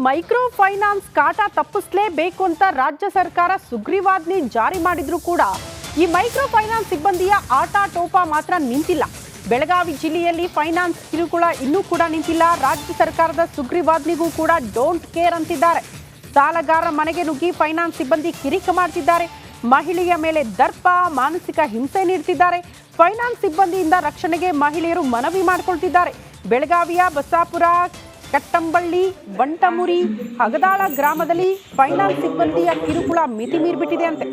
Micro finance ಕಾಟ ತಪ್ಪಿಸಲೇಬೇಕು ಅಂತ ರಾಜ್ಯ ಸರ್ಕಾರ ಸುಗ್ರೀವಾಜ್ಞೆ ಜಾರಿ ಮಾಡಿದ್ರು ಕೂಡ ಈ ಮೈಕ್ರೋ ಫೈನಾನ್ಸ್ ಸಿಬ್ಬಂದಿಯ ಆಟಾಟೋಪ ಮಾತ್ರ ನಿಂತಿಲ್ಲ. ಬೆಳಗಾವಿ ಜಿಲ್ಲೆಯಲ್ಲಿ ಫೈನಾನ್ಸ್ ಕಿರುಕುಳ ಇನ್ನೂ ಕೂಡ ನಿಂತಿಲ್ಲ. ರಾಜ್ಯ ಸರ್ಕಾರದ ಸುಗ್ರೀವಾಜ್ಞೆಗೂ ಕೂಡ ಡೋಂಟ್ ಕೇರ್ ಅಂತಿದ್ದಾರೆ. ಸಾಲಗಾರರ ಮನೆಗೆ ನುಗ್ಗಿ ಫೈನಾನ್ಸ್ ಸಿಬ್ಬಂದಿ ಕಿರಿಕ ಮಾಡ್ತಿದ್ದಾರೆ. ಮಹಿಳೆಯ ಮೇಲೆ ದರ್ಪ, ಮಾನಸಿಕ ಹಿಂಸೆ ನೀಡ್ತಿದ್ದಾರೆ. ಫೈನಾನ್ಸ್ ಸಿಬ್ಬಂದಿಯಿಂದ ರಕ್ಷಣೆಗೆ ಮಹಿಳೆಯರು ಮನವಿ ಮಾಡಿಕೊಳ್ತಿದ್ದಾರೆ. ಬೆಳಗಾವಿಯ ಬಸಾಪುರ, ಕಟ್ಟಂಬಳ್ಳಿ, ಬಂಟಮುರಿ, ಹಗದಾಳ ಗ್ರಾಮದಲ್ಲಿ ಫೈನಾನ್ಸ್ ಸಿಬ್ಬಂದಿಯ ಕಿರುಕುಳ ಮಿತಿ ಮೀರಿಬಿಟ್ಟಿದೆ ಅಂತೆ.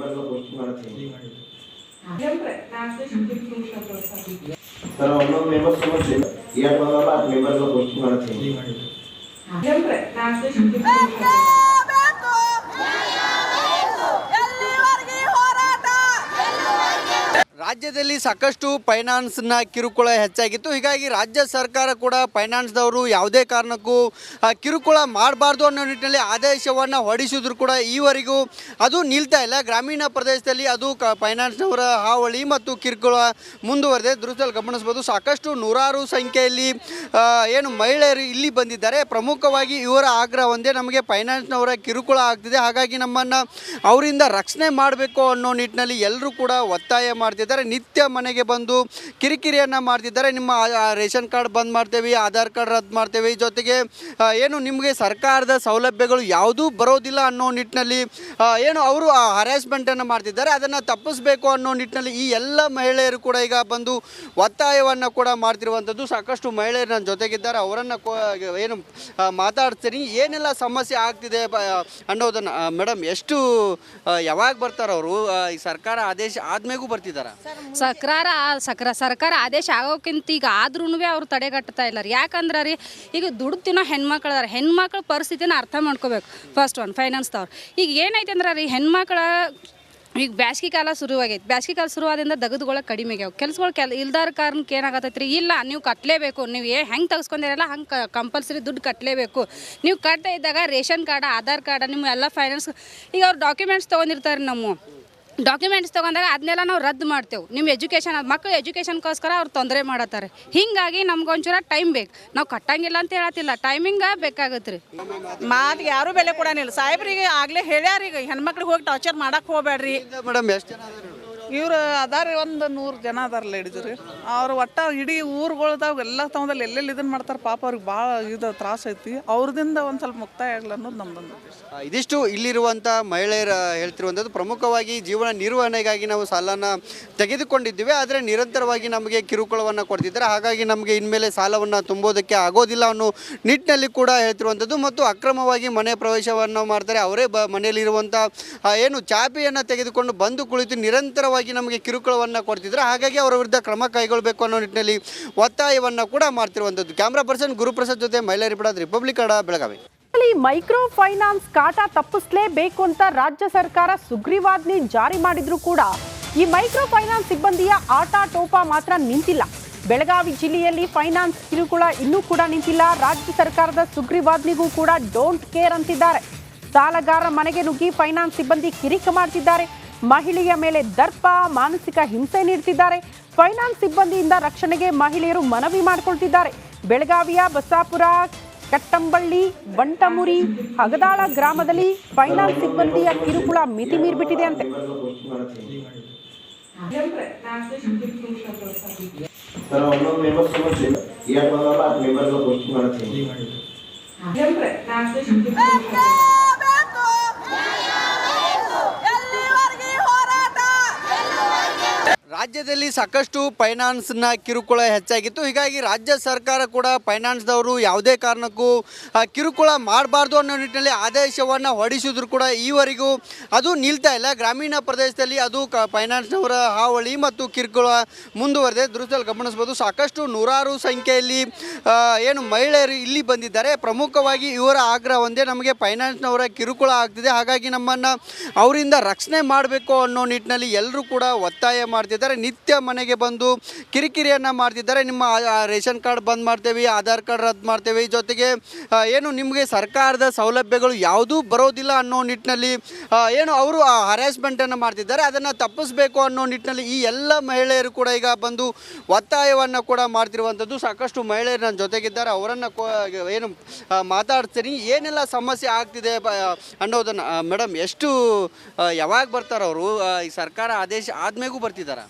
ರಾಜ್ಯದಲ್ಲಿ ಸಾಕಷ್ಟು ಫೈನಾನ್ಸ್ನ ಕಿರುಕುಳ ಹೆಚ್ಚಾಗಿತ್ತು. ಹೀಗಾಗಿ ರಾಜ್ಯ ಸರ್ಕಾರ ಕೂಡ ಫೈನಾನ್ಸ್ದವರು ಯಾವುದೇ ಕಾರಣಕ್ಕೂ ಕಿರುಕುಳ ಮಾಡಬಾರ್ದು ಅನ್ನೋ ನಿಟ್ಟಿನಲ್ಲಿ ಆದೇಶವನ್ನು ಹೊರಡಿಸಿದ್ರು ಕೂಡ ಈವರೆಗೂ ಅದು ನಿಲ್ತಾ ಇಲ್ಲ. ಗ್ರಾಮೀಣ ಪ್ರದೇಶದಲ್ಲಿ ಅದು ಫೈನಾನ್ಸ್ನವರ ಹಾವಳಿ ಮತ್ತು ಕಿರುಕುಳ ಮುಂದುವರೆದಿದೆ. ದೃಶ್ಯದಲ್ಲಿ ಗಮನಿಸ್ಬೋದು. ಸಾಕಷ್ಟು ನೂರಾರು ಸಂಖ್ಯೆಯಲ್ಲಿ ಏನು ಮಹಿಳೆಯರು ಇಲ್ಲಿ ಬಂದಿದ್ದಾರೆ. ಪ್ರಮುಖವಾಗಿ ಇವರ ಆಗ್ರಹ ಒಂದೇ, ನಮಗೆ ಫೈನಾನ್ಸ್ನವರ ಕಿರುಕುಳ ಆಗ್ತಿದೆ, ಹಾಗಾಗಿ ನಮ್ಮನ್ನು ಅವರಿಂದ ರಕ್ಷಣೆ ಮಾಡಬೇಕು ಅನ್ನೋ ನಿಟ್ಟಿನಲ್ಲಿ ಎಲ್ಲರೂ ಕೂಡ ಒತ್ತಾಯ ಮಾಡ್ತಿದ್ದಾರೆ. ನಿತ್ಯ ಮನೆಗೆ ಬಂದು ಕಿರಿಕಿರಿಯನ್ನು ಮಾಡ್ತಿದ್ದಾರೆ. ನಿಮ್ಮ ರೇಷನ್ ಕಾರ್ಡ್ ಬಂದ್ ಮಾಡ್ತೇವೆ, ಆಧಾರ್ ಕಾರ್ಡ್ ರದ್ದು ಮಾಡ್ತೇವೆ, ಜೊತೆಗೆ ಏನು ನಿಮಗೆ ಸರ್ಕಾರದ ಸೌಲಭ್ಯಗಳು ಯಾವುದೂ ಬರೋದಿಲ್ಲ ಅನ್ನೋ ನಿಟ್ಟಿನಲ್ಲಿ ಏನು ಅವರು ಹರಾಸ್ಮೆಂಟನ್ನು ಮಾಡ್ತಿದ್ದಾರೆ. ಅದನ್ನು ತಪ್ಪಿಸಬೇಕು ಅನ್ನೋ ನಿಟ್ಟಿನಲ್ಲಿ ಈ ಎಲ್ಲ ಮಹಿಳೆಯರು ಕೂಡ ಈಗ ಬಂದು ಒತ್ತಾಯವನ್ನು ಕೂಡ ಮಾಡ್ತಿರುವಂಥದ್ದು. ಸಾಕಷ್ಟು ಮಹಿಳೆಯರು ನನ್ನ ಜೊತೆಗಿದ್ದಾರೆ, ಅವರನ್ನು ಏನು ಮಾತಾಡ್ತೀನಿ, ಏನೆಲ್ಲ ಸಮಸ್ಯೆ ಆಗ್ತಿದೆ ಅನ್ನೋದನ್ನು. ಮೇಡಮ್, ಎಷ್ಟು ಯಾವಾಗ ಬರ್ತಾರೆ ಅವರು? ಈ ಸರ್ಕಾರ ಆದೇಶ ಆದ್ಮೇಗೂ ಬರ್ತಿದ್ದಾರೆ? ಸರ್ಕಾರ ಆದೇಶ ಆಗೋಕ್ಕಿಂತ ಈಗ ಆದ್ರೂ ಅವ್ರು ತಡೆಗಟ್ತಾ ಇಲ್ಲ ರೀ. ಯಾಕಂದ್ರೆ ರೀ ಈಗ ದುಡ್ಡು ತಿನ್ನೋ ಹೆಣ್ಮಕ್ಳು ಅದಾರೆ. ಹೆಣ್ಮಕ್ಳ ಪರಿಸ್ಥಿತಿನ ಅರ್ಥ ಮಾಡ್ಕೋಬೇಕು. ಫಸ್ಟ್ ಒನ್ ಫೈನಾನ್ಸ್ದವ್ರು ಈಗ ಏನೈತೆ ಅಂದ್ರೆ ರೀ, ಹೆಣ್ಮಕ್ಳ ಈಗ ಬ್ಯಾಸ್ಗೆ ಕಾಲ ಶುರುವಾಗೈತೆ. ಬ್ಯಾಸ್ಗೆ ಕಾಲ ಶುರುವಾದಿಂದ ದಗದುಗಳ ಕಡಿಮೆ ಆಗ್ಯಾವ. ಕೆಲಸಗಳು ಇಲ್ದಾರ ಕಾರಣಕ್ಕೆ ಏನಾಗತ್ತೈತೆ ರೀ, ಇಲ್ಲ ನೀವು ಕಟ್ಟಲೇಬೇಕು, ನೀವು ಹೆಂಗೆ ತೆಗೆಸ್ಕೊಂಡಿರಲ್ಲ ಹಂಗೆ ಕಂಪಲ್ಸರಿ ದುಡ್ಡು ಕಟ್ಟಲೇಬೇಕು. ನೀವು ಕಟ್ತಾ ಇದ್ದಾಗ ರೇಷನ್ ಕಾರ್ಡ, ಆಧಾರ್ ಕಾರ್ಡ, ನಿಮ್ಮ ಎಲ್ಲ ಫೈನಾನ್ಸ್ ಈಗ ಅವ್ರು ಡಾಕ್ಯುಮೆಂಟ್ಸ್ ತೊಗೊಂಡಿರ್ತಾರೆ. ನಮ್ಮ ಡಾಕ್ಯುಮೆಂಟ್ಸ್ ತೊಗೊಂಡಾಗ ಅದನ್ನೆಲ್ಲ ನಾವು ರದ್ದು ಮಾಡ್ತೇವೆ. ನಿಮ್ಮ ಎಜುಕೇಷನ್, ಮಕ್ಕಳು ಎಜುಕೇಷನ್ಗೋಸ್ಕರ ಅವ್ರು ತೊಂದರೆ ಮಾಡತ್ತಾರೆ. ಹೀಗಾಗಿ ನಮ್ಗೊಂಚೂರ ಟೈಮ್ ಬೇಕು. ನಾವು ಕಟ್ಟಂಗಿಲ್ಲ ಅಂತ ಹೇಳತ್ತಿಲ್ಲ, ಟೈಮಿಂಗ ಬೇಕಾಗತ್ತೆ ರೀ. ಮಾತಿಗೆ ಯಾರೂ ಬೆಲೆ ಕೊಡೋನಿಲ್ಲ. ಸಾಹೇಬ್ರಿಗೆ ಆಗಲೇ ಹೇಳ್ಯಾರೀಗ, ಹೆಣ್ಮಕ್ಳಿಗೆ ಹೋಗಿ ಟಾರ್ಚರ್ ಮಾಡಕ್ಕೆ ಹೋಗ್ಬೇಡ್ರಿ. ಮೇಡಮ್, ಎಷ್ಟು ಜನ ಇವ್ರು ಅದಾರಿ, ಒಂದು 100 ಜನ ಅದಾರಲ್ಲ ಹಿಡಿದ್ರಿ. ಅವ್ರು ಒಟ್ಟು ಇಡೀ ಊರುಗಳ್ದಾಗ ಎಲ್ಲ ತಮ್ಮದಲ್ಲಿ ಎಲ್ಲೆಲ್ಲಿ ಇದನ್ನು ಮಾಡ್ತಾರೆ. ಪಾಪ ಅವ್ರಿಗೆ ಭಾಳ ಇದು ತ್ರಾಸ ಐತಿ. ಅವ್ರದಿಂದ ಒಂದು ಸ್ವಲ್ಪ ಮುಕ್ತಾಯ ಆಗಲ್ಲ ಅನ್ನೋದು ನಮ್ದೊಂದು. ಇದಿಷ್ಟು ಇಲ್ಲಿರುವಂಥ ಮಹಿಳೆಯರು ಹೇಳ್ತಿರುವಂಥದ್ದು. ಪ್ರಮುಖವಾಗಿ ಜೀವನ ನಿರ್ವಹಣೆಗಾಗಿ ನಾವು ಸಾಲನ ತೆಗೆದುಕೊಂಡಿದ್ದೀವಿ, ಆದರೆ ನಿರಂತರವಾಗಿ ನಮಗೆ ಕಿರುಕುಳವನ್ನು ಕೊಡ್ತಿದ್ದಾರೆ. ಹಾಗಾಗಿ ನಮಗೆ ಇನ್ಮೇಲೆ ಸಾಲವನ್ನು ತುಂಬೋದಕ್ಕೆ ಆಗೋದಿಲ್ಲ ಅನ್ನೋ ನಿಟ್ಟಿನಲ್ಲಿ ಕೂಡ ಹೇಳ್ತಿರುವಂಥದ್ದು. ಮತ್ತು ಅಕ್ರಮವಾಗಿ ಮನೆ ಪ್ರವೇಶವನ್ನು ಮಾಡ್ತಾರೆ. ಅವರೇ ಮನೆಯಲ್ಲಿರುವಂಥ ಏನು ಚಾಪೆಯನ್ನು ತೆಗೆದುಕೊಂಡು ಬಂದು ಕುಳಿತು ನಿರಂತರವಾಗಿ ನಮಗೆ ಕಿರುಕುಳವನ್ನು ಕೊಡ್ತಿದ್ದಾರೆ. ಹಾಗಾಗಿ ಅವರ ವಿರುದ್ಧ ಕ್ರಮ ಕೈಗೊಳ್ಳಬೇಕು ಅನ್ನೋ ನಿಟ್ಟಿನಲ್ಲಿ ಒತ್ತಾಯವನ್ನು ಕೂಡ ಮಾಡ್ತಿರುವಂಥದ್ದು. ಕ್ಯಾಮ್ರಾ ಪರ್ಸನ್ ಗುರುಪ್ರಸಾದ್ ಜೊತೆ ಮಹಿಳಾ reporter, republic Kannada, Belagavi. Micro finance ಕಾಟ ತಪ್ಪಿಸಲೇಬೇಕು ಅಂತ ರಾಜ್ಯ ಸರ್ಕಾರ ಸುಗ್ರೀವಾಜ್ಞೆ ಜಾರಿ ಮಾಡಿದ್ರು ಕೂಡ ಈ ಮೈಕ್ರೋ ಫೈನಾನ್ಸ್ ಸಿಬ್ಬಂದಿಯ ಆಟಾಟೋಪ ಮಾತ್ರ ನಿಂತಿಲ್ಲ. ಬೆಳಗಾವಿ ಜಿಲ್ಲೆಯಲ್ಲಿ ಫೈನಾನ್ಸ್ ಕಿರುಕುಳ ಇನ್ನೂ ಕೂಡ ನಿಂತಿಲ್ಲ. ರಾಜ್ಯ ಸರ್ಕಾರದ ಸುಗ್ರೀವಾಜ್ಞೆಗೂ ಕೂಡ ಡೋಂಟ್ ಕೇರ್ ಅಂತಿದ್ದಾರೆ. ಸಾಲಗಾರರ ಮನೆಗೆ ನುಗ್ಗಿ ಫೈನಾನ್ಸ್ ಸಿಬ್ಬಂದಿ ಕಿರಿಕ ಮಾಡ್ತಿದ್ದಾರೆ. ಮಹಿಳೆಯ ಮೇಲೆ ದರ್ಪ, ಮಾನಸಿಕ ಹಿಂಸೆ ನೀಡ್ತಿದ್ದಾರೆ. ಫೈನಾನ್ಸ್ ಸಿಬ್ಬಂದಿಯಿಂದ ರಕ್ಷಣೆಗೆ ಮಹಿಳೆಯರು ಮನವಿ ಮಾಡಿಕೊಳ್ತಿದ್ದಾರೆ. ಬೆಳಗಾವಿಯ ಬಸಾಪುರ, ಕಟ್ಟಂಬಳ್ಳಿ, ಬಂಟಮುರಿ, ಹಗದಾಳ ಗ್ರಾಮದಲ್ಲಿ ಫೈನಾನ್ಸ್ ಸಿಬ್ಬಂದಿಯ ಕಿರುಕುಳ ಮಿತಿ ಮೀರಿಬಿಟ್ಟಿದೆ ಅಂತೆ. ರಾಜ್ಯದಲ್ಲಿ ಸಾಕಷ್ಟು ಫೈನಾನ್ಸ್ನ ಕಿರುಕುಳ ಹೆಚ್ಚಾಗಿತ್ತು. ಹೀಗಾಗಿ ರಾಜ್ಯ ಸರ್ಕಾರ ಕೂಡ ಫೈನಾನ್ಸ್ದವರು ಯಾವುದೇ ಕಾರಣಕ್ಕೂ ಕಿರುಕುಳ ಮಾಡಬಾರ್ದು ಅನ್ನೋ ನಿಟ್ಟಿನಲ್ಲಿ ಆದೇಶವನ್ನು ಹೊರಡಿಸಿದ್ರು ಕೂಡ ಈವರೆಗೂ ಅದು ನಿಲ್ತಾ ಇಲ್ಲ. ಗ್ರಾಮೀಣ ಪ್ರದೇಶದಲ್ಲಿ ಅದು ಫೈನಾನ್ಸ್ನವರ ಹಾವಳಿ ಮತ್ತು ಕಿರುಕುಳ ಮುಂದುವರೆದಿದೆ. ದೃಶ್ಯದಲ್ಲಿ ಗಮನಿಸ್ಬೋದು. ಸಾಕಷ್ಟು ನೂರಾರು ಸಂಖ್ಯೆಯಲ್ಲಿ ಏನು ಮಹಿಳೆಯರು ಇಲ್ಲಿ ಬಂದಿದ್ದಾರೆ. ಪ್ರಮುಖವಾಗಿ ಇವರ ಆಗ್ರಹ ಒಂದೇ, ನಮಗೆ ಫೈನಾನ್ಸ್ನವರ ಕಿರುಕುಳ ಆಗ್ತಿದೆ, ಹಾಗಾಗಿ ನಮ್ಮನ್ನು ಅವರಿಂದ ರಕ್ಷಣೆ ಮಾಡಬೇಕು ಅನ್ನೋ ನಿಟ್ಟಿನಲ್ಲಿ ಎಲ್ಲರೂ ಕೂಡ ಒತ್ತಾಯ ಮಾಡ್ತಿದ್ದಾರೆ. ನಿತ್ಯ ಮನೆಗೆ ಬಂದು ಕಿರಿಕಿರಿಯನ್ನು ಮಾಡ್ತಿದ್ದಾರೆ. ನಿಮ್ಮ ರೇಷನ್ ಕಾರ್ಡ್ ಬಂದ್ ಮಾಡ್ತೇವೆ, ಆಧಾರ್ ಕಾರ್ಡ್ ರದ್ದು ಮಾಡ್ತೇವೆ, ಜೊತೆಗೆ ಏನು ನಿಮಗೆ ಸರ್ಕಾರದ ಸೌಲಭ್ಯಗಳು ಯಾವುದೂ ಬರೋದಿಲ್ಲ ಅನ್ನೋ ನಿಟ್ಟಿನಲ್ಲಿ ಏನು ಅವರು ಹರಾಸ್ಮೆಂಟನ್ನು ಮಾಡ್ತಿದ್ದಾರೆ. ಅದನ್ನು ತಪ್ಪಿಸಬೇಕು ಅನ್ನೋ ನಿಟ್ಟಿನಲ್ಲಿ ಈ ಎಲ್ಲ ಮಹಿಳೆಯರು ಕೂಡ ಈಗ ಬಂದು ಒತ್ತಾಯವನ್ನು ಕೂಡ ಮಾಡ್ತಿರುವಂಥದ್ದು. ಸಾಕಷ್ಟು ಮಹಿಳೆಯರು ನನ್ನ ಜೊತೆಗಿದ್ದಾರೆ, ಅವರನ್ನು ಏನು ಮಾತಾಡ್ತೀನಿ, ಏನೆಲ್ಲ ಸಮಸ್ಯೆ ಆಗ್ತಿದೆ ಅನ್ನೋದನ್ನು. ಮೇಡಮ್, ಎಷ್ಟು ಯಾವಾಗ ಬರ್ತಾರೆ ಅವರು? ಈ ಸರ್ಕಾರ ಆದೇಶ ಆದ್ಮೇಗೂ ಬರ್ತಿದ್ದಾರಾ?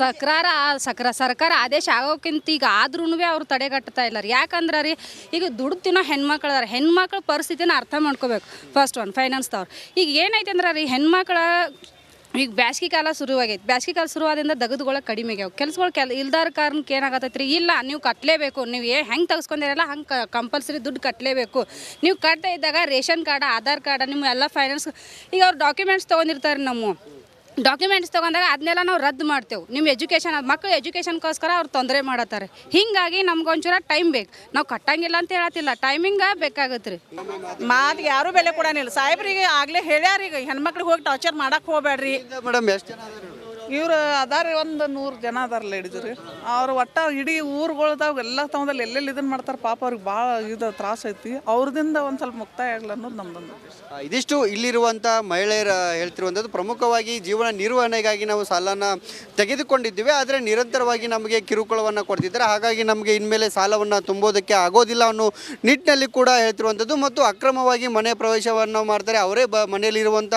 ಸರ್ಕಾರ ಆದೇಶ ಆಗೋಕ್ಕಿಂತ ಈಗ ಆದ್ರೂ ಅವ್ರು ತಡೆಗಟ್ತಾ ಇಲ್ಲ ರೀ. ಯಾಕಂದ್ರೆ ರೀ ಈಗ ದುಡ್ಡು ತಿನ್ನೋ ಹೆಣ್ಮಕ್ಳು ಅದಾರ, ಹೆಣ್ಮಕ್ಳ ಪರಿಸ್ಥಿತಿನ ಅರ್ಥ ಮಾಡ್ಕೋಬೇಕು. ಫಸ್ಟ್ ಒನ್ ಫೈನಾನ್ಸ್ದವ್ರು ಈಗ ಏನೈತೆ ಅಂದ್ರೆ ರೀ, ಹೆಣ್ಮಕ್ಳ ಈಗ ಬ್ಯಾಸ್ಗೆ ಕಾಲ ಶುರುವಾಗೈತೆ. ಬ್ಯಾಸ್ಗೆ ಕಾಲ ಶುರುವಾದಿಂದ ದಗದುಗಳ ಕಡಿಮೆ ಆಗ್ಯಾವ. ಕೆಲಸಗಳು ಇಲ್ದಾರ ಕಾರಣಕ್ಕೆ ಏನಾಗತ್ತೈತೆ ರೀ, ಇಲ್ಲ ನೀವು ಕಟ್ಟಲೇಬೇಕು, ನೀವು ಹೆಂಗೆ ತೆಗೆಸ್ಕೊಂಡಿರಲ್ಲ ಹಂಗೆ ಕಂಪಲ್ಸರಿ ದುಡ್ಡು ಕಟ್ಟಲೇಬೇಕು. ನೀವು ಕಟ್ತಾ ಇದ್ದಾಗ ರೇಷನ್ ಕಾರ್ಡ, ಆಧಾರ್ ಕಾರ್ಡ, ನಿಮ್ಮ ಎಲ್ಲ ಫೈನಾನ್ಸ್ ಈಗ ಅವ್ರು ಡಾಕ್ಯುಮೆಂಟ್ಸ್ ತೊಗೊಂಡಿರ್ತಾರೆ. ನಮ್ಮ ಡಾಕ್ಯುಮೆಂಟ್ಸ್ ತೊಗೊಂಡಾಗ ಅದನ್ನೆಲ್ಲ ನಾವು ರದ್ದು ಮಾಡ್ತೇವೆ. ನಿಮ್ಮ ಎಜುಕೇಷನ್, ಮಕ್ಕಳು ಎಜುಕೇಷನ್ಗೋಸ್ಕರ ಅವ್ರು ತೊಂದರೆ ಮಾಡತ್ತಾರೆ. ಹೀಗಾಗಿ ನಮ್ಗೊಂಚೂರ ಟೈಮ್ ಬೇಕು. ನಾವು ಕಟ್ಟಂಗಿಲ್ಲ ಅಂತ ಹೇಳತ್ತಿಲ್ಲ, ಟೈಮಿಂಗ ಬೇಕಾಗತ್ತೆ ರೀ. ಮಾತಿಗೆ ಯಾರೂ ಬೆಲೆ ಕೊಡೋನಿಲ್ಲ. ಸಾಹೇಬ್ರಿಗೆ ಆಗಲೇ ಹೇಳ್ಯಾರೀಗ ಹೆಣ್ಮಕ್ಳಿಗೆ ಹೋಗಿ ಟಾರ್ಚರ್ ಮಾಡಕ್ಕೆ ಹೋಗ್ಬೇಡ್ರಿ. ಮೇಡಮ್, ಎಷ್ಟು ಜನ ಅದಾರ? ಇವ್ರು ಅದಾರ ಒಂದು 100 ಜನ ಅದಾರ ಲೇಡೀಸ್ ರೀ. ಅವ್ರು ಒಟ್ಟ ಇಡೀ ಊರುಗಳ್ದಾಗ ಎಲ್ಲ ತಮ್ಮದಲ್ಲಿ ಎಲ್ಲೆಲ್ಲಿ ಇದನ್ನು ಮಾಡ್ತಾರೆ. ಪಾಪ ಅವ್ರಿಗೆ ಭಾಳ ಇದು ತ್ರಾಸ ಐತಿ. ಅವ್ರದಿಂದ ಒಂದು ಸ್ವಲ್ಪ ಮುಕ್ತಾಯ ಆಗಲ್ಲ ಅನ್ನೋದು ನಮ್ದೊಂದು. ಇದಿಷ್ಟು ಇಲ್ಲಿರುವಂಥ ಮಹಿಳೆಯರ ಹೇಳ್ತಿರುವಂಥದ್ದು. ಪ್ರಮುಖವಾಗಿ ಜೀವನ ನಿರ್ವಹಣೆಗಾಗಿ ನಾವು ಸಾಲನ ತೆಗೆದುಕೊಂಡಿದ್ದೀವಿ, ಆದರೆ ನಿರಂತರವಾಗಿ ನಮಗೆ ಕಿರುಕುಳವನ್ನು ಕೊಡ್ತಿದ್ದಾರೆ. ಹಾಗಾಗಿ ನಮಗೆ ಇನ್ಮೇಲೆ ಸಾಲವನ್ನು ತುಂಬೋದಕ್ಕೆ ಆಗೋದಿಲ್ಲ ಅನ್ನೋ ನಿಟ್ಟಿನಲ್ಲಿ ಕೂಡ ಹೇಳ್ತಿರುವಂಥದ್ದು. ಮತ್ತು ಅಕ್ರಮವಾಗಿ ಮನೆ ಪ್ರವೇಶವನ್ನು ಮಾಡ್ತಾರೆ. ಅವರೇ ಮನೆಯಲ್ಲಿರುವಂಥ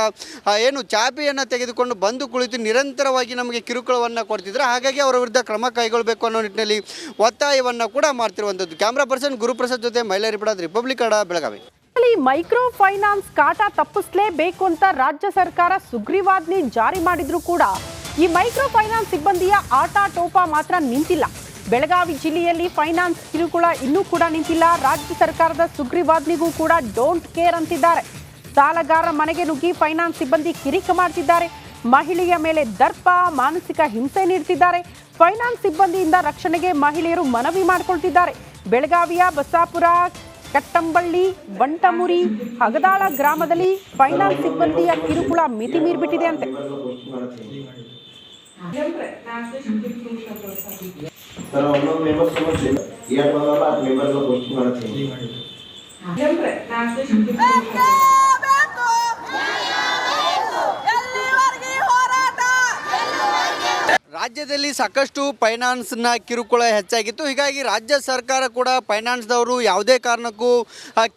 ಏನು ಚಾಪೆಯನ್ನು ತೆಗೆದುಕೊಂಡು ಬಂದು ಕುಳಿತು ನಿರಂತರವಾಗಿ ನಮಗೆ ಕಿರುಕುಳವನ್ನು ಕೊಡ್ತಿದ್ದಾರೆ. ಹಾಗಾಗಿ ಅವರ ವಿರುದ್ಧ ಕ್ರಮ ಕೈಗೊಳ್ಳಬೇಕು ಅನ್ನೋ ನಿಟ್ಟಿನಲ್ಲಿ ಒತ್ತಾಯವನ್ನು ಕೂಡ ಮಾಡ್ತಿರುವಂಥದ್ದು. ಕ್ಯಾಮ್ರಾ ಪರ್ಸನ್ ಗುರುಪ್ರಸಾದ್ ಜೊತೆ ಮಹಿಳಾ reporter, republic Kannada, Belagavi. Micro finance ಕಾಟ ತಪ್ಪಿಸಲೇಬೇಕು ಅಂತ ರಾಜ್ಯ ಸರ್ಕಾರ ಸುಗ್ರೀವಾಜ್ಞೆ ಜಾರಿ ಮಾಡಿದ್ರೂ ಕೂಡ ಈ ಮೈಕ್ರೋ ಫೈನಾನ್ಸ್ ಸಿಬ್ಬಂದಿಯ ಆಟ ಟೋಪ ಮಾತ್ರ ನಿಂತಿಲ್ಲ. ಬೆಳಗಾವಿ ಜಿಲ್ಲೆಯಲ್ಲಿ ಫೈನಾನ್ಸ್ ಕಿರುಕುಳ ಇನ್ನೂ ಕೂಡ ನಿಂತಿಲ್ಲ. ರಾಜ್ಯ ಸರ್ಕಾರದ ಸುಗ್ರೀವಾಜ್ಞೆಗೂ ಕೂಡ ಡೋಂಟ್ ಕೇರ್ ಅಂತಿದ್ದಾರೆ. ಸಾಲಗಾರರ ಮನೆಗೆ ನುಗ್ಗಿ ಫೈನಾನ್ಸ್ ಸಿಬ್ಬಂದಿ ಕಿರಿಕ ಮಾಡ್ತಿದ್ದಾರೆ. ಮಹಿಳೆಯ ಮೇಲೆ ದರ್ಪ, ಮಾನಸಿಕ ಹಿಂಸೆ ನೀಡ್ತಿದ್ದಾರೆ. ಫೈನಾನ್ಸ್ ಸಿಬ್ಬಂದಿಯಿಂದ ರಕ್ಷಣೆಗೆ ಮಹಿಳೆಯರು ಮನವಿ ಮಾಡಿಕೊಳ್ತಿದ್ದಾರೆ. ಬೆಳಗಾವಿಯ ಬಸಾಪುರ, ಕಟ್ಟಂಬಳ್ಳಿ, ಬಂಟಮುರಿ, ಹಗದಾಳ ಗ್ರಾಮದಲ್ಲಿ ಫೈನಾನ್ಸ್ ಸಿಬ್ಬಂದಿಯ ಕಿರುಕುಳ ಮಿತಿ ಮೀರಿಬಿಟ್ಟಿದೆ ಅಂತೆ. ರಾಜ್ಯದಲ್ಲಿ ಸಾಕಷ್ಟು ಫೈನಾನ್ಸ್ನ ಕಿರುಕುಳ ಹೆಚ್ಚಾಗಿತ್ತು. ಹೀಗಾಗಿ ರಾಜ್ಯ ಸರ್ಕಾರ ಕೂಡ ಫೈನಾನ್ಸ್ದವರು ಯಾವುದೇ ಕಾರಣಕ್ಕೂ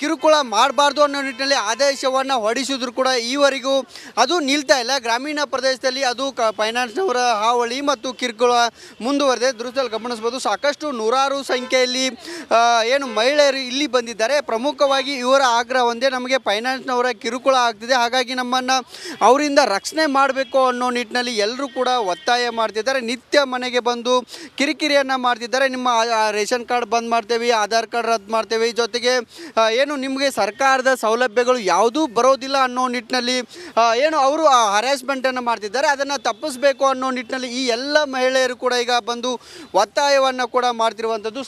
ಕಿರುಕುಳ ಮಾಡಬಾರ್ದು ಅನ್ನೋ ನಿಟ್ಟಿನಲ್ಲಿ ಆದೇಶವನ್ನು ಹೊರಡಿಸಿದ್ರು ಕೂಡ ಈವರೆಗೂ ಅದು ನಿಲ್ತಾ ಇಲ್ಲ. ಗ್ರಾಮೀಣ ಪ್ರದೇಶದಲ್ಲಿ ಅದು ಫೈನಾನ್ಸ್ನವರ ಹಾವಳಿ ಮತ್ತು ಕಿರುಕುಳ ಮುಂದುವರೆದಿದೆ. ದೃಶ್ಯದಲ್ಲಿ ಗಮನಿಸ್ಬೋದು, ಸಾಕಷ್ಟು ನೂರಾರು ಸಂಖ್ಯೆಯಲ್ಲಿ ಏನು ಮಹಿಳೆಯರು ಇಲ್ಲಿ ಬಂದಿದ್ದಾರೆ. ಪ್ರಮುಖವಾಗಿ ಇವರ ಆಗ್ರಹ ಒಂದೇ, ನಮಗೆ ಫೈನಾನ್ಸ್ನವರ ಕಿರುಕುಳ ಆಗ್ತಿದೆ, ಹಾಗಾಗಿ ನಮ್ಮನ್ನು ಅವರಿಂದ ರಕ್ಷಣೆ ಮಾಡಬೇಕು ಅನ್ನೋ ನಿಟ್ಟಿನಲ್ಲಿ ಎಲ್ಲರೂ ಕೂಡ ಒತ್ತಾಯ ಮಾಡ್ತಿದ್ದಾರೆ. ನಿತ್ಯ ಮನೆಗೆ ಬಂದು ಕಿರಿಕಿರಿಯನ್ನು ಮಾಡ್ತಿದ್ದಾರೆ. ನಿಮ್ಮ ರೇಷನ್ ಕಾರ್ಡ್ ಬಂದ್ ಮಾಡ್ತೇವೆ, ಆಧಾರ್ ಕಾರ್ಡ್ ರದ್ದು ಮಾಡ್ತೇವೆ, ಜೊತೆಗೆ ಏನು ನಿಮಗೆ ಸರ್ಕಾರದ ಸೌಲಭ್ಯಗಳು ಯಾವುದೂ ಬರೋದಿಲ್ಲ ಅನ್ನೋ ನಿಟ್ಟಿನಲ್ಲಿ ಏನು ಅವರು ಹರಾಸ್ಮೆಂಟನ್ನು ಮಾಡ್ತಿದ್ದಾರೆ. ಅದನ್ನು ತಪ್ಪಿಸಬೇಕು ಅನ್ನೋ ನಿಟ್ಟಿನಲ್ಲಿ ಈ ಎಲ್ಲ ಮಹಿಳೆಯರು ಕೂಡ ಈಗ ಬಂದು ಒತ್ತಾಯವನ್ನು ಕೂಡ ಮಾಡ್ತಿರುವಂಥದ್ದು.